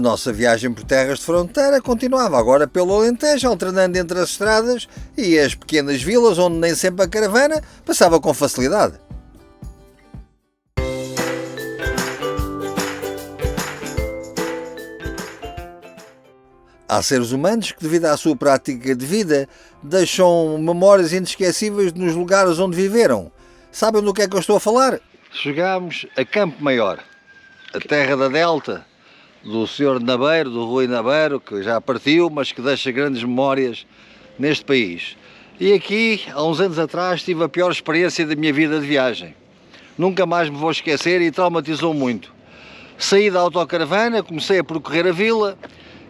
A nossa viagem por terras de fronteira continuava agora pelo Alentejo, alternando entre as estradas e as pequenas vilas onde nem sempre a caravana passava com facilidade. Há seres humanos que, devido à sua prática de vida, deixam memórias inesquecíveis nos lugares onde viveram. Sabem do que é que eu estou a falar? Chegámos a Campo Maior, a terra da Delta, do Sr. Nabeiro, do Rui Nabeiro, que já partiu, mas que deixa grandes memórias neste país. E aqui, há uns anos atrás, tive a pior experiência da minha vida de viagem. Nunca mais me vou esquecer e traumatizou muito. Saí da autocaravana, comecei a percorrer a vila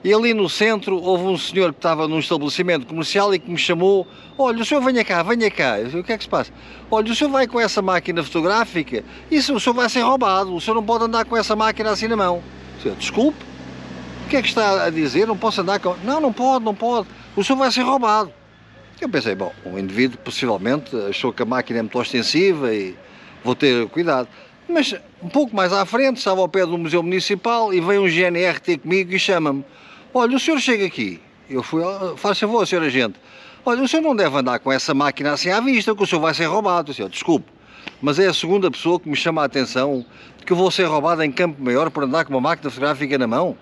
e ali no centro houve um senhor que estava num estabelecimento comercial e que me chamou: olha, o senhor venha cá, venha cá. Eu disse: o que é que se passa? Olha, o senhor vai com essa máquina fotográfica, isso o senhor vai ser roubado, o senhor não pode andar com essa máquina assim na mão. Eu: desculpe, o que é que está a dizer? Não posso andar com... Não, não pode, não pode, o senhor vai ser roubado. Eu pensei, bom, o indivíduo possivelmente achou que a máquina é muito ostensiva e vou ter cuidado. Mas um pouco mais à frente, estava ao pé do Museu Municipal e veio um GNR ter comigo e chama-me: olha, o senhor chega aqui. Eu fui: faz favor, senhor agente, olha, o senhor não deve andar com essa máquina assim à vista, que o senhor vai ser roubado. Eu disse: desculpe, mas é a segunda pessoa que me chama a atenção que eu vou ser roubado em Campo Maior por andar com uma máquina fotográfica na mão.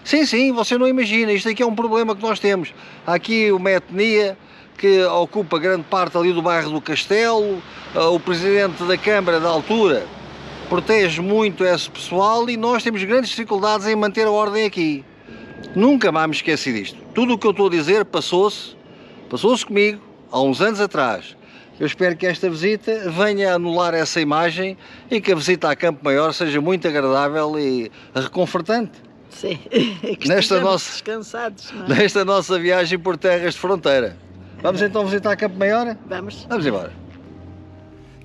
Sim, sim, você não imagina, isto aqui é um problema que nós temos. Há aqui uma etnia que ocupa grande parte ali do bairro do Castelo, o presidente da Câmara da altura protege muito esse pessoal e nós temos grandes dificuldades em manter a ordem aqui. Nunca mais me esqueci disto. Tudo o que eu estou a dizer passou-se comigo há uns anos atrás. Eu espero que esta visita venha a anular essa imagem e que a visita a Campo Maior seja muito agradável e reconfortante. Sim, que descansados, não é? Nesta nossa viagem por terras de fronteira. Vamos então visitar Campo Maior? Vamos. Vamos embora.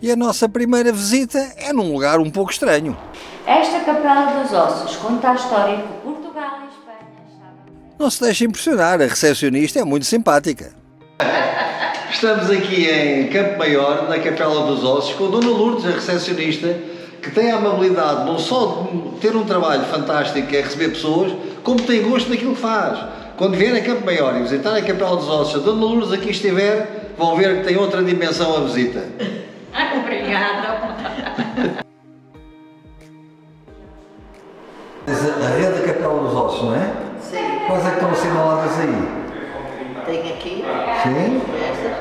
E a nossa primeira visita é num lugar um pouco estranho. Esta Capela dos Ossos conta a história que Portugal e Espanha estavam... Não se deixe impressionar, a recepcionista é muito simpática. Estamos aqui em Campo Maior, na Capela dos Ossos, com a Dona Lourdes, a recepcionista, que tem a amabilidade não só de ter um trabalho fantástico, que é receber pessoas, como tem gosto naquilo que faz. Quando vier a Campo Maior e visitar a Capela dos Ossos, a Dona Lourdes aqui estiver, vão ver que tem outra dimensão a visita. Obrigada. A rede da Capela dos Ossos, não é? Sim. Quais é que estão assinaladas aí? Tenho aqui Sim. esta,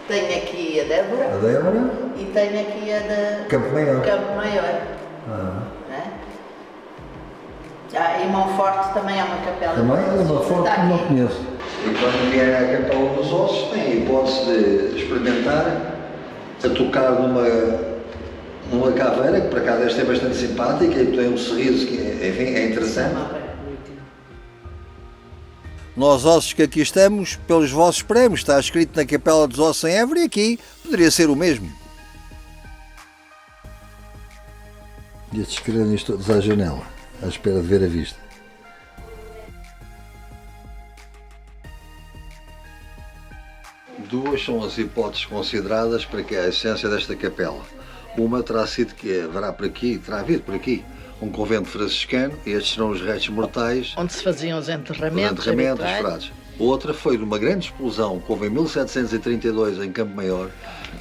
tenho aqui a Débora A Débora. e tenho aqui a da Campo Maior. Campo Maior. E Monforte também é uma capela. Também é uma forte que não conheço. E quando vier à Capela dos Ossos, tem a hipótese de experimentar a tocar numa caveira, que por acaso esta é bastante simpática e tem um sorriso que, enfim, é interessante. Nós ossos que aqui estamos, pelos vossos prémios, está escrito na Capela dos Ossos em Évora e aqui poderia ser o mesmo. E estes crânios todos à janela, à espera de ver a vista. Duas são as hipóteses consideradas para que a essência desta capela. Uma terá sido que terá havido por aqui um convento franciscano e estes serão os restos mortais Onde se faziam os enterramentos frades. Outra foi de uma grande explosão que houve em 1732 em Campo Maior,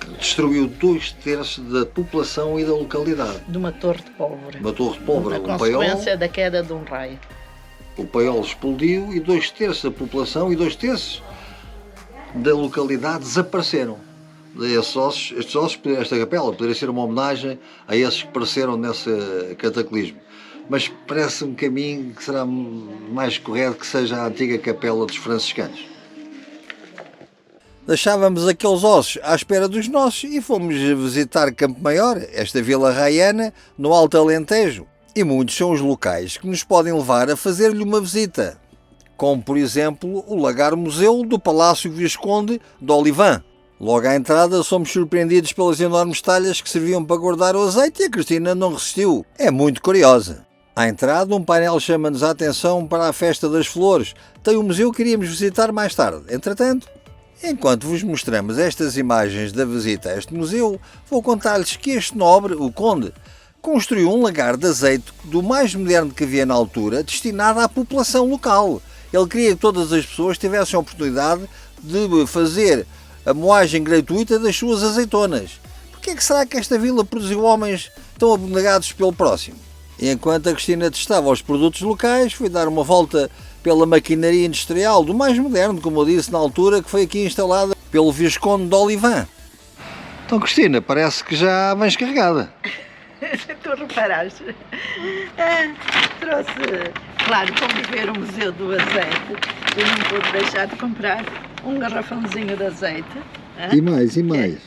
que destruiu 2/3 da população e da localidade. De uma torre de pólvora. Uma torre de pólvora, A consequência da queda de um raio. O paiol explodiu e 2/3 da população e 2/3 da localidade desapareceram. Estes ossos, esta capela poderia ser uma homenagem a esses que pereceram nesse cataclismo. Mas parece-me que a mim que será mais correto que seja a antiga capela dos franciscanos. Deixávamos aqueles ossos à espera dos nossos e fomos visitar Campo Maior, esta vila raiana, no Alto Alentejo. E muitos são os locais que nos podem levar a fazer-lhe uma visita. Como, por exemplo, o Lagar Museu do Palácio Visconde de Olivan. Logo à entrada somos surpreendidos pelas enormes talhas que serviam para guardar o azeite e a Cristina não resistiu. É muito curiosa. À entrada, um painel chama-nos a atenção para a Festa das Flores. Tem um museu que iríamos visitar mais tarde. Entretanto, enquanto vos mostramos estas imagens da visita a este museu, vou contar-lhes que este nobre, o Conde, construiu um lagar de azeite do mais moderno que havia na altura, destinado à população local. Ele queria que todas as pessoas tivessem a oportunidade de fazer a moagem gratuita das suas azeitonas. Porquê é que será que esta vila produziu homens tão abnegados pelo próximo? E enquanto a Cristina testava os produtos locais, foi dar uma volta pela maquinaria industrial do mais moderno, como eu disse na altura, que foi aqui instalada pelo Visconde de Olivan. Então, Cristina, parece que já vens carregada. Tu reparaste? Trouxe, claro, como ver o Museu do Azeite, eu não pude deixar de comprar um garrafãozinho de azeite. E mais? Mais.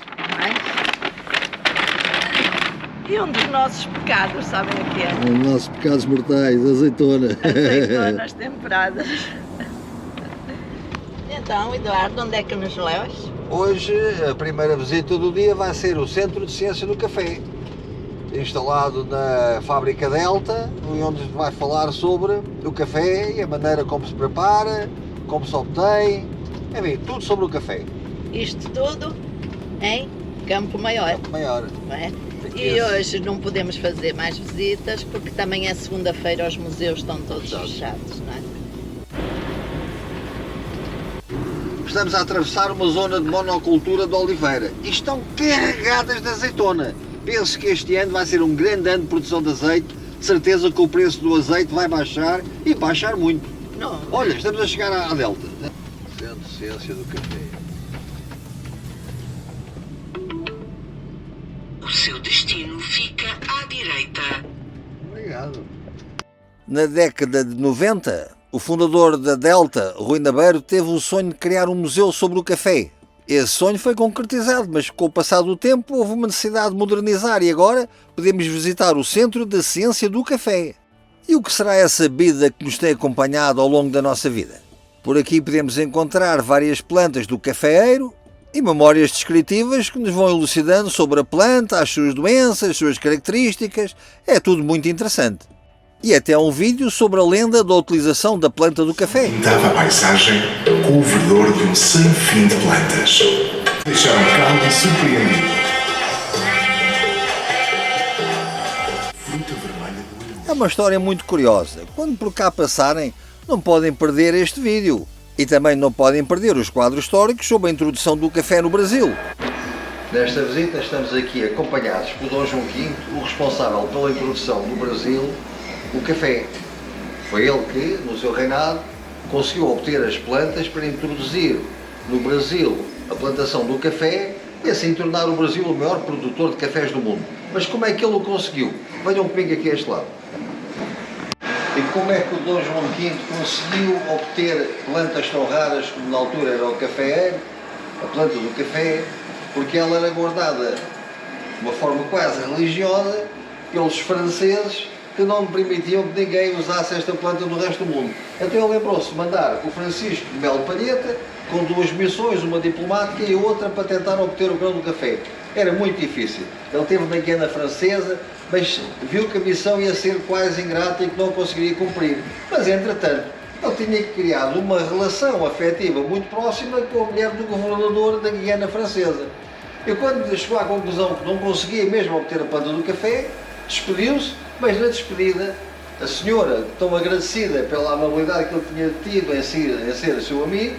E um dos nossos pecados, sabem o que é? Os nossos pecados mortais, azeitona. Azeitonas temperadas. Então, Eduardo, onde é que nos levas? Hoje, a primeira visita do dia vai ser o Centro de Ciência do Café, instalado na fábrica Delta, onde vai falar sobre o café e a maneira como se prepara, como se obtém, enfim, tudo sobre o café. Isto tudo em Campo Maior. Campo Maior. Não é? E hoje não podemos fazer mais visitas porque também é segunda-feira, os museus estão todos fechados, não é? Estamos a atravessar uma zona de monocultura de oliveira e estão carregadas de azeitona. Penso que este ano vai ser um grande ano de produção de azeite. De certeza que o preço do azeite vai baixar e baixar muito. Não. Olha, estamos a chegar à Delta. Centro de Ciência do Café. O seu destino fica à direita. Obrigado. Na década de 90, o fundador da Delta, Rui Nabeiro, teve o sonho de criar um museu sobre o café. Esse sonho foi concretizado, mas com o passar do tempo houve uma necessidade de modernizar e agora podemos visitar o Centro da Ciência do Café. E o que será essa bebida que nos tem acompanhado ao longo da nossa vida? Por aqui podemos encontrar várias plantas do cafeeiro e memórias descritivas que nos vão elucidando sobre a planta, as suas doenças, as suas características. É tudo muito interessante. E até um vídeo sobre a lenda da utilização da planta do café. Pintava a paisagem com o verdor de um sem fim de plantas. Deixaram calmo e surpreendido. Fruta vermelha do irmão. É uma história muito curiosa. Quando por cá passarem, não podem perder este vídeo. E também não podem perder os quadros históricos sobre a introdução do café no Brasil. Nesta visita estamos aqui acompanhados por Dom João V, o responsável pela introdução no Brasil o café. Foi ele que, no seu reinado, conseguiu obter as plantas para introduzir no Brasil a plantação do café e assim tornar o Brasil o maior produtor de cafés do mundo. Mas como é que ele o conseguiu? Venham comigo aqui a este lado. E como é que o Dom João V conseguiu obter plantas tão raras como na altura era o café, a planta do café, porque ela era guardada de uma forma quase religiosa pelos franceses que não permitiam que ninguém usasse esta planta no resto do mundo. Então ele lembrou-se de mandar o Francisco de Melo Palheta com 2 missões, uma diplomática e outra para tentar obter o grão do café. Era muito difícil. Ele esteve na Guiana Francesa, mas viu que a missão ia ser quase ingrata e que não conseguiria cumprir. Mas, entretanto, ele tinha criado uma relação afetiva muito próxima com a mulher do governador da Guiana Francesa. E quando chegou à conclusão que não conseguia mesmo obter a planta do café, despediu-se, mas na despedida, a senhora, tão agradecida pela amabilidade que ele tinha tido em ser seu amigo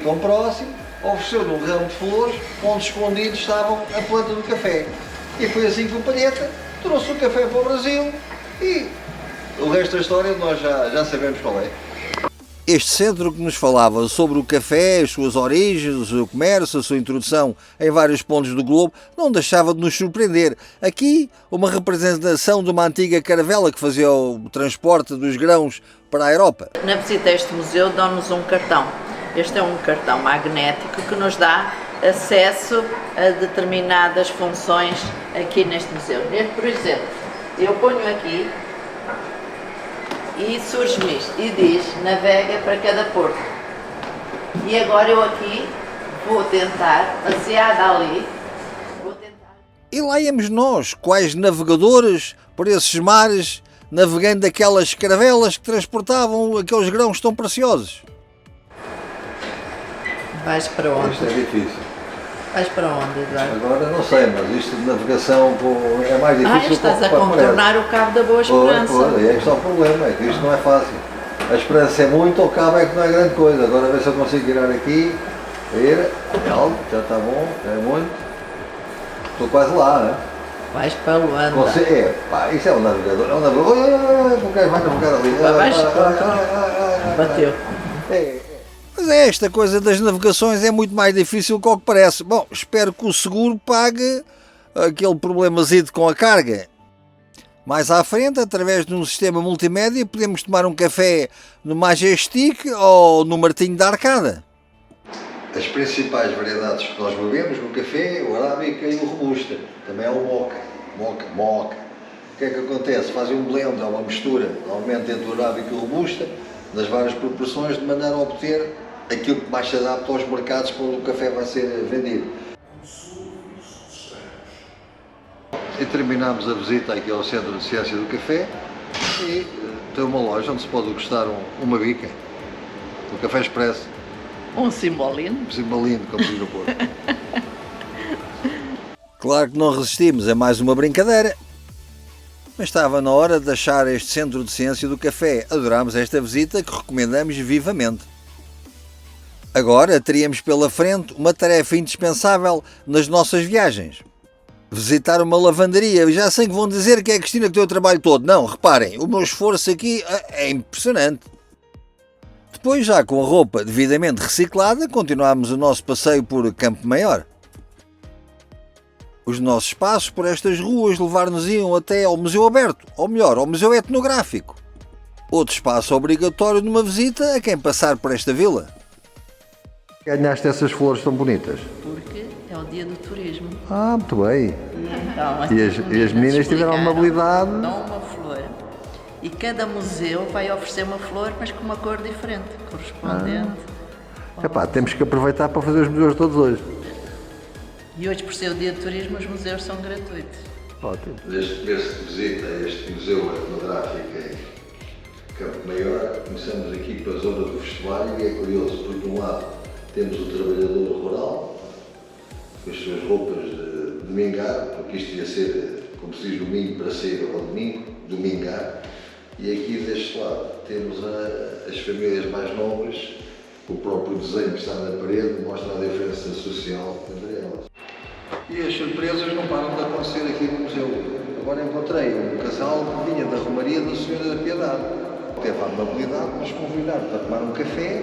tão próximo, ofereceu-lhe um ramo de flores onde escondidos estavam a planta do café. E foi assim que o Palheta trouxe o café para o Brasil e o resto da história nós já sabemos qual é. Este centro que nos falava sobre o café, as suas origens, o seu comércio, a sua introdução em vários pontos do globo, não deixava de nos surpreender. Aqui, uma representação de uma antiga caravela que fazia o transporte dos grãos para a Europa. Na visita a este museu dão-nos um cartão. Este é um cartão magnético que nos dá acesso a determinadas funções aqui neste museu. Por exemplo, eu ponho aqui e surge-me isto e diz navega para cada porto. E agora eu aqui vou tentar, baseada ali, E lá íamos nós, quais navegadores por esses mares, navegando aquelas caravelas que transportavam aqueles grãos tão preciosos. Vais para onde? Isto é difícil. Vais para onde, Eduardo? Agora não sei, mas isto de navegação é mais difícil. Estás a que parece. contornar o Cabo da Boa Esperança. Pois, é que está o problema, é que isto não é fácil. A esperança é muito, o cabo é que não é grande coisa. Agora ver se eu consigo virar aqui. Ver, é alto, já está bom, já é muito. Estou quase lá, né? Vais para Luanda. Isso é um navegador. É um navegador. O gajo vai navegar ali. Bateu. Mas esta coisa das navegações é muito mais difícil que o que parece. Bom, espero que o seguro pague aquele problemazito com a carga. Mais à frente, através de um sistema multimédia, podemos tomar um café no Majestic ou no Martinho da Arcada. As principais variedades que nós bebemos no café é o Arábica e o Robusta. Também é o Moca. O que é que acontece? Fazem um blend, é uma mistura, normalmente entre o Arábica e o Robusta, nas várias proporções, de maneira a obter aquilo que mais se adapta aos mercados quando o café vai ser vendido. E terminamos a visita aqui ao Centro de Ciência do Café e tem uma loja onde se pode degustar uma bica, o Café Expresso. Um cimbolino. Um cimbolino, como diz o povo. Claro que não resistimos a mais uma brincadeira, mas estava na hora de deixar este Centro de Ciência do Café. Adorámos esta visita que recomendamos vivamente. Agora teríamos pela frente uma tarefa indispensável nas nossas viagens. Visitar uma lavandaria. Já sei que vão dizer que é a Cristina que tem o trabalho todo. Não, reparem, o meu esforço aqui é impressionante. Depois, já com a roupa devidamente reciclada, continuámos o nosso passeio por Campo Maior. Os nossos passos por estas ruas levar-nos-iam até ao Museu Aberto, ou melhor, ao Museu Etnográfico. Outro espaço obrigatório numa visita a quem passar por esta vila. Ganhaste essas flores tão bonitas? Porque é o dia do turismo. Ah, muito bem. Então, E as meninas tiveram uma habilidade. Dão uma flor. E cada museu vai oferecer uma flor, mas com uma cor diferente, correspondente. Temos que aproveitar para fazer os museus todos hoje. E hoje, por ser o dia do turismo, os museus são gratuitos. Ótimo. Desde que se visita este Museu Etnográfico em Campo Maior, começamos aqui para a zona do vestuário e é curioso, porque de um lado temos o trabalhador rural, com as suas roupas de domingar, porque isto ia ser, como se diz, domingo para ser ao domingo, domingar, e aqui deste lado temos as famílias mais nobres, o próprio desenho que está na parede mostra a diferença social entre elas. E as surpresas não param de acontecer aqui no museu. Agora encontrei um casal que vinha da Romaria da Senhora da Piedade. Teve a amabilidade de nos convidar para tomar um café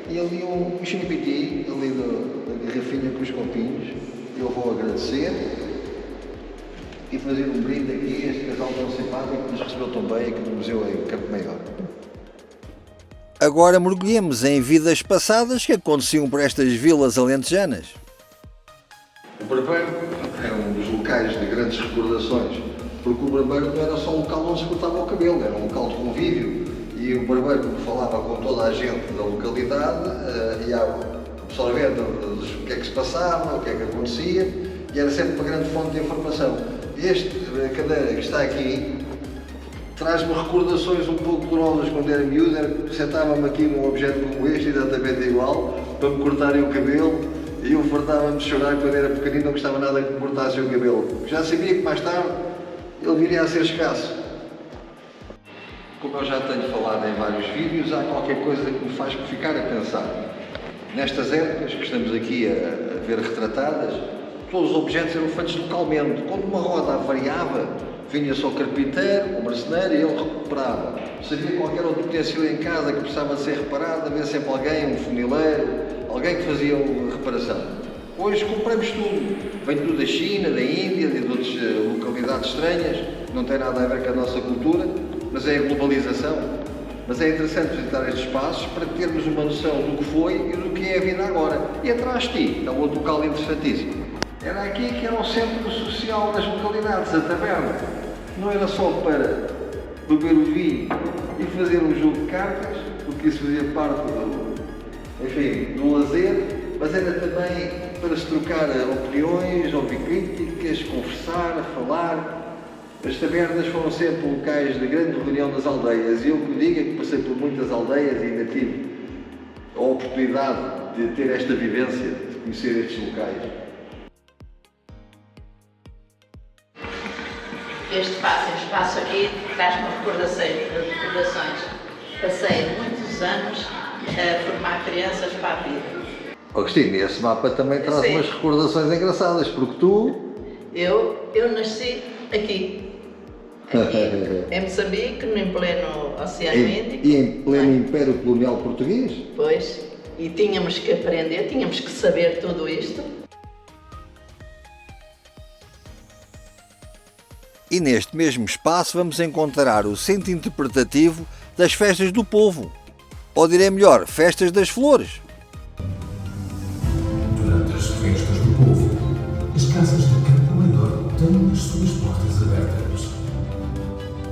e ali um chimpiti, ali da garrafinha com os copinhos. Eu vou agradecer e fazer um brinde aqui a este casal tão simpático que nos recebeu tão bem aqui no museu em Campo Maior. Agora mergulhemos em vidas passadas que aconteciam por estas vilas alentejanas. O barbeiro é um dos locais de grandes recordações, porque o barbeiro não era só um local onde se cortava o cabelo, era um local de convívio e o barbeiro falava com toda a gente da localidade, ia absorvendo o que é que se passava, o que é que acontecia e era sempre uma grande fonte de informação. A cadeira que está aqui traz-me recordações um pouco dolorosas quando era miúdo, sentava-me aqui num objeto como este, exatamente igual, para me cortarem o cabelo, e eu fartava-me de chorar quando era pequenino, não gostava nada que me cortassem o cabelo. Já sabia que mais tarde ele viria a ser escasso. Como eu já tenho falado em vários vídeos, há qualquer coisa que me faz ficar a pensar. Nestas épocas que estamos aqui a ver retratadas, todos os objetos eram feitos localmente. Quando uma roda avariava, vinha só o carpinteiro, o marceneiro e ele recuperava. Se havia qualquer outro utensílio em casa que precisava de ser reparado, havia sempre alguém, um funileiro, alguém que fazia a reparação. Hoje compramos tudo. Vem tudo da China, da Índia, de outras localidades estranhas, não tem nada a ver com a nossa cultura, mas é a globalização. Mas é interessante visitar estes espaços para termos uma noção do que foi e do que é a vida agora. E atrás de ti, é um outro local interessantíssimo. Era aqui que era o centro social das localidades, a taberna. Não era só para beber o vinho e fazer um jogo de cartas, porque isso fazia parte do lazer, mas era também para se trocar opiniões, ouvir críticas, conversar, falar. As tabernas foram sempre locais de grande reunião das aldeias, e eu que digo é que passei por muitas aldeias e ainda tive a oportunidade de ter esta vivência, de conhecer estes locais. Este espaço aqui traz-me recordações. Passei muitos anos a formar crianças para a vida. Cristina, esse mapa também traz umas recordações engraçadas, porque tu... Eu nasci aqui, em Moçambique, em pleno Oceano Índico. E em pleno Império Colonial Português? Pois, e tínhamos que aprender, tínhamos que saber tudo isto. E neste mesmo espaço vamos encontrar o centro interpretativo das festas do povo, ou direi melhor, festas das flores. Durante as festas do povo, as casas de Campo Maior têm as suas portas abertas.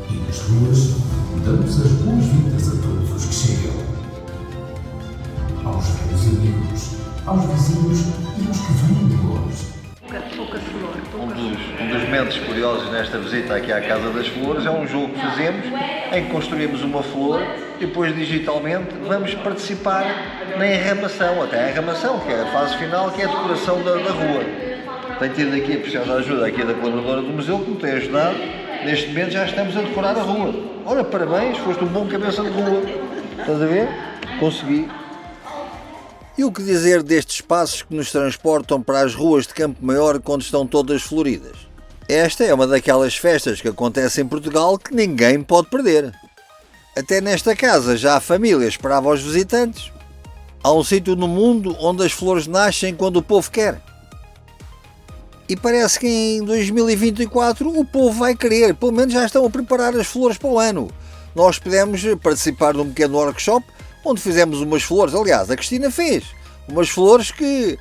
E nas ruas, damos as boas-vindas a todos os que chegam. Aos velhos amigos, aos vizinhos e aos que vêm de longe. Um dos momentos curiosos nesta visita aqui à Casa das Flores é um jogo que fazemos em que construímos uma flor e depois digitalmente vamos participar na enramação, até a enramação, que é a fase final, que é a decoração da rua. Tenho tido aqui a preciosa ajuda aqui da colaboradora do museu que me tem ajudado. Neste momento já estamos a decorar a rua. Ora, parabéns, foste um bom cabeça de rua. Estás a ver? Consegui. E o que dizer destes espaços que nos transportam para as ruas de Campo Maior quando estão todas floridas? Esta é uma daquelas festas que acontecem em Portugal que ninguém pode perder. Até nesta casa já a família esperava os visitantes. Há um sítio no mundo onde as flores nascem quando o povo quer. E parece que em 2024 o povo vai querer, pelo menos já estão a preparar as flores para o ano. Nós pudemos participar de um pequeno workshop onde fizemos umas flores, aliás, a Cristina fez, umas flores que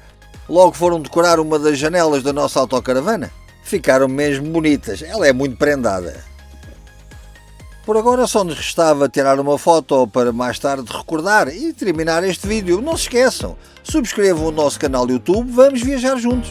logo foram decorar uma das janelas da nossa autocaravana. Ficaram mesmo bonitas, ela é muito prendada. Por agora só nos restava tirar uma foto para mais tarde recordar e terminar este vídeo. Não se esqueçam, subscrevam o nosso canal YouTube, vamos viajar juntos.